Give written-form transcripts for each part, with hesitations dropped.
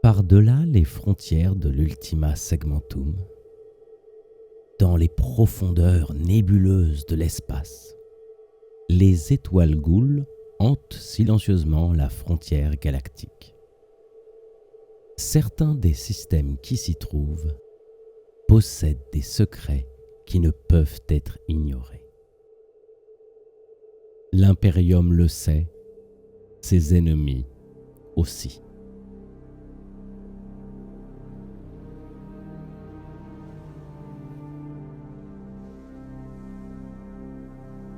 Par-delà les frontières de l'Ultima Segmentum, dans les profondeurs nébuleuses de l'espace, les étoiles goules hantent silencieusement la frontière galactique. Certains des systèmes qui s'y trouvent possèdent des secrets qui ne peuvent être ignorés. L'Imperium le sait, ses ennemis aussi.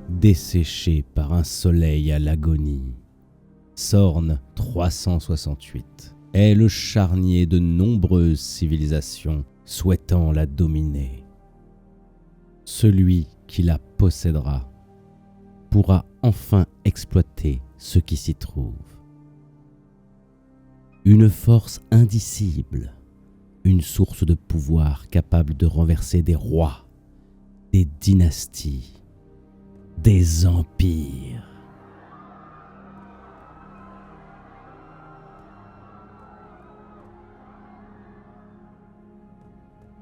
Desséché par un soleil à l'agonie, Sorn 368 est le charnier de nombreuses civilisations souhaitant la dominer. Celui qui la possédera pourra enfin exploiter ce qui s'y trouve. Une force indicible, une source de pouvoir capable de renverser des rois, des dynasties, des empires.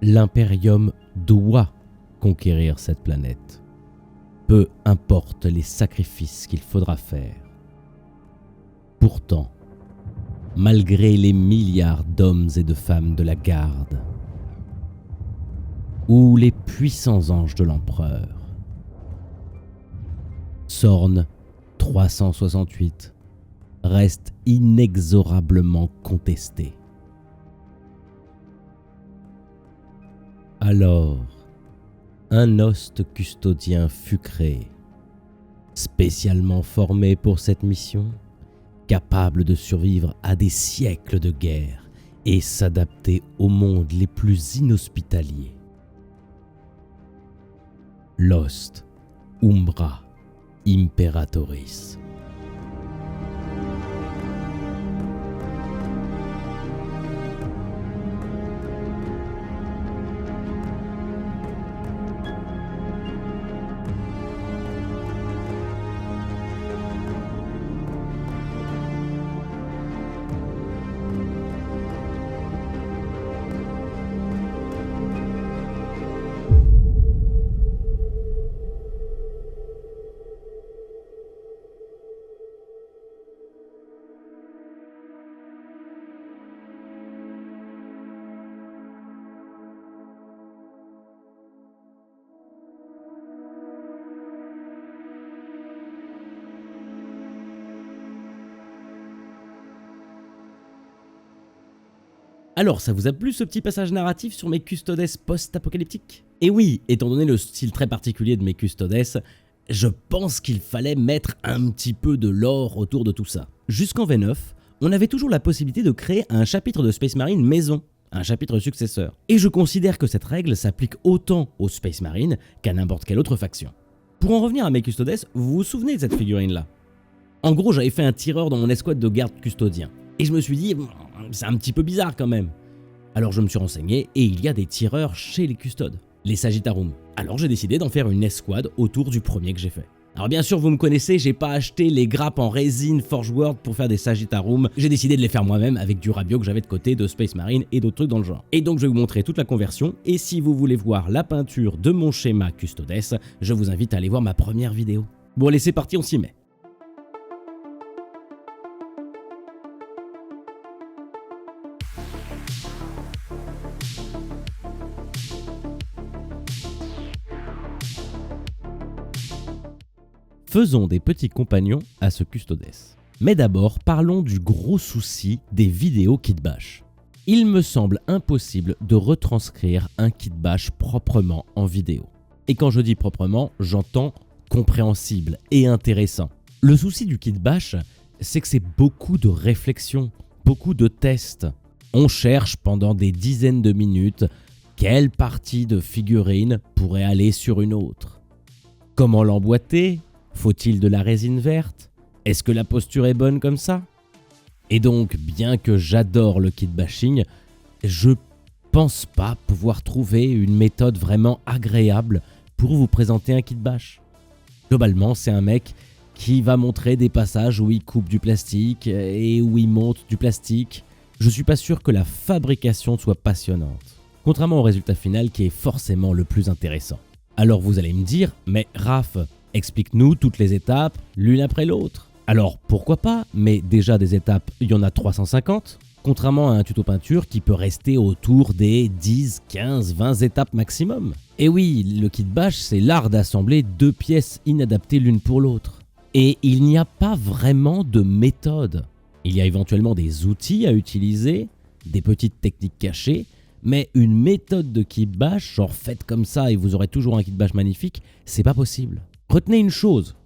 L'Imperium doit conquérir cette planète, peu importe les sacrifices qu'il faudra faire. Pourtant, malgré les milliards d'hommes et de femmes de la garde, ou les puissants anges de l'empereur, Sorn 368 reste inexorablement contesté. Alors, un host custodien fut créé, spécialement formé pour cette mission, capable de survivre à des siècles de guerre et s'adapter aux mondes les plus inhospitaliers. L'host Umbra Imperatoris. Alors, ça vous a plu ce petit passage narratif sur mes custodes post-apocalyptiques ? Et oui, étant donné le style très particulier de mes custodes, je pense qu'il fallait mettre un petit peu de lore autour de tout ça. Jusqu'en V9, on avait toujours la possibilité de créer un chapitre de Space Marine maison, un chapitre successeur. Et je considère que cette règle s'applique autant aux Space Marine qu'à n'importe quelle autre faction. Pour en revenir à mes custodes, vous vous souvenez de cette figurine-là ? En gros, j'avais fait un tireur dans mon escouade de garde custodien. Et je me suis dit, c'est un petit peu bizarre quand même. Alors je me suis renseigné et il y a des tireurs chez les custodes, les Sagittarum. Alors j'ai décidé d'en faire une escouade autour du premier que j'ai fait. Alors bien sûr, vous me connaissez, j'ai pas acheté les grappes en résine Forge World pour faire des Sagittarum. J'ai décidé de les faire moi-même avec du Rabio que j'avais de côté de Space Marine et d'autres trucs dans le genre. Et donc je vais vous montrer toute la conversion. Et si vous voulez voir la peinture de mon schéma Custodes, je vous invite à aller voir ma première vidéo. Bon allez, c'est parti, on s'y met. Faisons des petits compagnons à ce Custodes. Mais d'abord, parlons du gros souci des vidéos kitbash. Il me semble impossible de retranscrire un kitbash proprement en vidéo. Et quand je dis proprement, j'entends compréhensible et intéressant. Le souci du kitbash, c'est que c'est beaucoup de réflexion, beaucoup de tests. On cherche pendant des dizaines de minutes quelle partie de figurine pourrait aller sur une autre. Comment l'emboîter ? Faut-il de la résine verte ? Est-ce que la posture est bonne comme ça ? Et donc, bien que j'adore le kitbashing, je pense pas pouvoir trouver une méthode vraiment agréable pour vous présenter un kitbash. Globalement, c'est un mec qui va montrer des passages où il coupe du plastique et où il monte du plastique. je suis pas sûr que la fabrication soit passionnante, contrairement au résultat final qui est forcément le plus intéressant. Alors vous allez me dire, mais Raph, explique-nous toutes les étapes l'une après l'autre. Alors pourquoi pas, mais déjà des étapes, il y en a 350, contrairement à un tuto peinture qui peut rester autour des 10, 15, 20 étapes maximum. Et oui, le kit bash, c'est l'art d'assembler deux pièces inadaptées l'une pour l'autre. Et il n'y a pas vraiment de méthode. Il y a éventuellement des outils à utiliser, des petites techniques cachées, mais une méthode de kit bash, genre faites comme ça et vous aurez toujours un kit bash magnifique, c'est pas possible. Retenez une chose,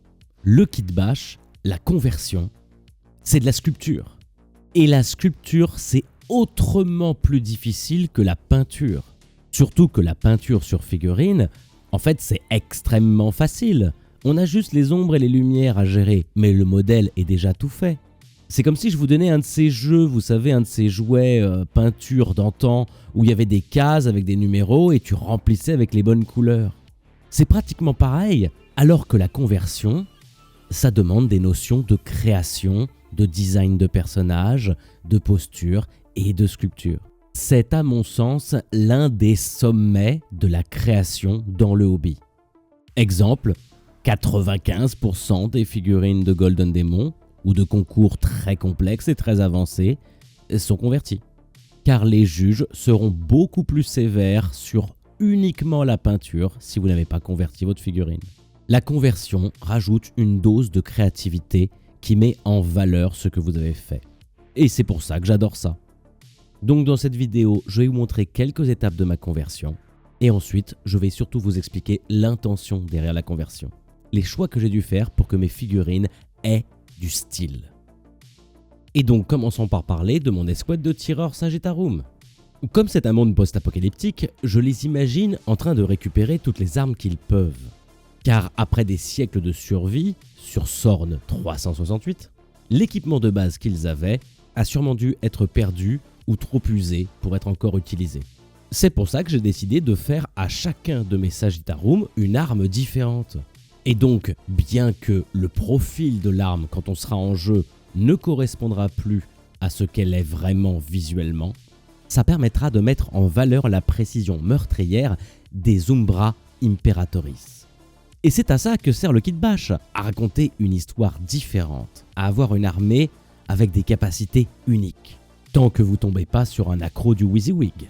le kit bash, la conversion, c'est de la sculpture. Et la sculpture, c'est autrement plus difficile que la peinture. Surtout que la peinture sur figurine, en fait, c'est extrêmement facile. On a juste les ombres et les lumières à gérer, mais le modèle est déjà tout fait. C'est comme si je vous donnais un de ces jeux, vous savez, un de ces jouets peinture d'antan, où il y avait des cases avec des numéros et tu remplissais avec les bonnes couleurs. C'est pratiquement pareil, alors que la conversion, ça demande des notions de création, de design de personnages, de posture et de sculpture. C'est à mon sens l'un des sommets de la création dans le hobby. Exemple, 95% des figurines de Golden Demon ou de concours très complexes et très avancés sont convertis. Car les juges seront beaucoup plus sévères sur uniquement la peinture si vous n'avez pas converti votre figurine. La conversion rajoute une dose de créativité qui met en valeur ce que vous avez fait. Et c'est pour ça que j'adore ça. Donc dans cette vidéo, je vais vous montrer quelques étapes de ma conversion et ensuite, je vais surtout vous expliquer l'intention derrière la conversion. Les choix que j'ai dû faire pour que mes figurines aient du style. Et donc, commençons par parler de mon escouade de tireurs Sagittarum. Comme c'est un monde post-apocalyptique, je les imagine en train de récupérer toutes les armes qu'ils peuvent. Car après des siècles de survie, sur Sorn 368, l'équipement de base qu'ils avaient a sûrement dû être perdu ou trop usé pour être encore utilisé. C'est pour ça que j'ai décidé de faire à chacun de mes Sagittarum une arme différente. Et donc, bien que le profil de l'arme quand on sera en jeu ne correspondra plus à ce qu'elle est vraiment visuellement, ça permettra de mettre en valeur la précision meurtrière des Umbra Imperatoris. Et c'est à ça que sert le kit bash, à raconter une histoire différente, à avoir une armée avec des capacités uniques, tant que vous tombez pas sur un accro du WYSIWYG.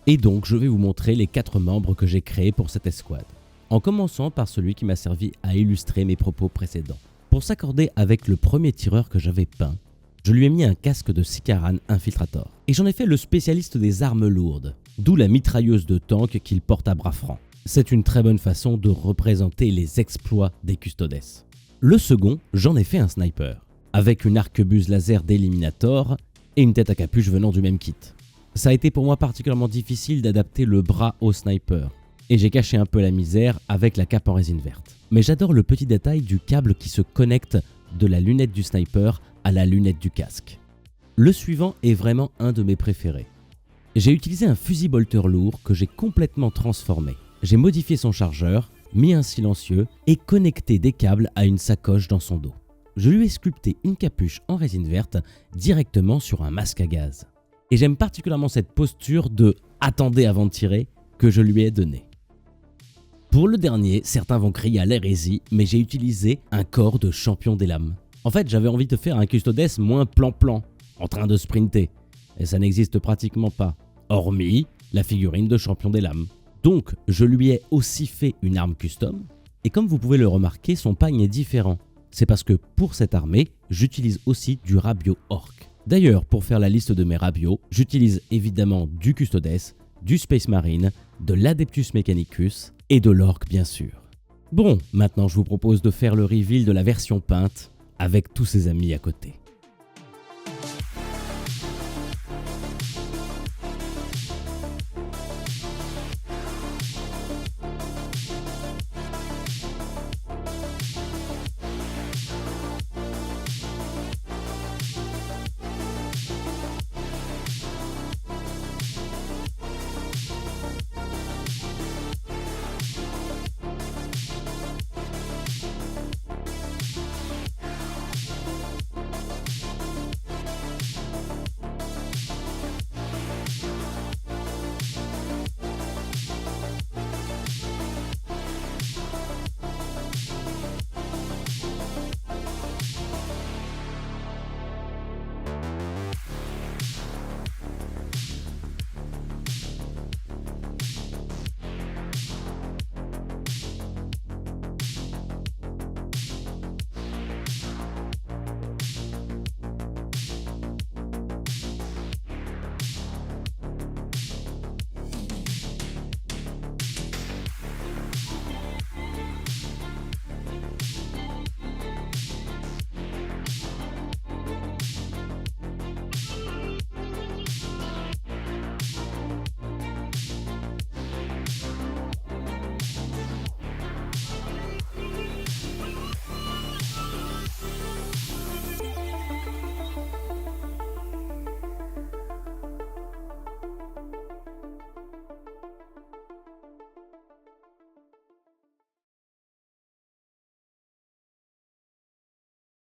Et donc je vais vous montrer les 4 membres que j'ai créés pour cette escouade, en commençant par celui qui m'a servi à illustrer mes propos précédents. Pour s'accorder avec le premier tireur que j'avais peint, je lui ai mis un casque de Sicaran Infiltrator, et j'en ai fait le spécialiste des armes lourdes, d'où la mitrailleuse de tank qu'il porte à bras francs. C'est une très bonne façon de représenter les exploits des Custodes. Le second, j'en ai fait un sniper, avec une arquebuse laser d'Eliminator et une tête à capuche venant du même kit. Ça a été pour moi particulièrement difficile d'adapter le bras au sniper, et j'ai caché un peu la misère avec la cape en résine verte. Mais j'adore le petit détail du câble qui se connecte de la lunette du sniper à la lunette du casque. Le suivant est vraiment un de mes préférés. J'ai utilisé un fusil bolter lourd que j'ai complètement transformé. J'ai modifié son chargeur, mis un silencieux et connecté des câbles à une sacoche dans son dos. Je lui ai sculpté une capuche en résine verte directement sur un masque à gaz. Et j'aime particulièrement cette posture de « attendez avant de tirer » que je lui ai donnée. Pour le dernier, certains vont crier à l'hérésie, mais j'ai utilisé un corps de champion des lames. En fait, j'avais envie de faire un Custodes moins plan-plan, en train de sprinter. Et ça n'existe pratiquement pas, hormis la figurine de champion des lames. Donc, je lui ai aussi fait une arme custom, et comme vous pouvez le remarquer, son pagne est différent. C'est parce que pour cette armée, j'utilise aussi du Rabio Orc. D'ailleurs, pour faire la liste de mes Rabios, j'utilise évidemment du Custodes, du Space Marine, de l'Adeptus Mechanicus et de l'Orc bien sûr. Bon, maintenant je vous propose de faire le reveal de la version peinte avec tous ses amis à côté.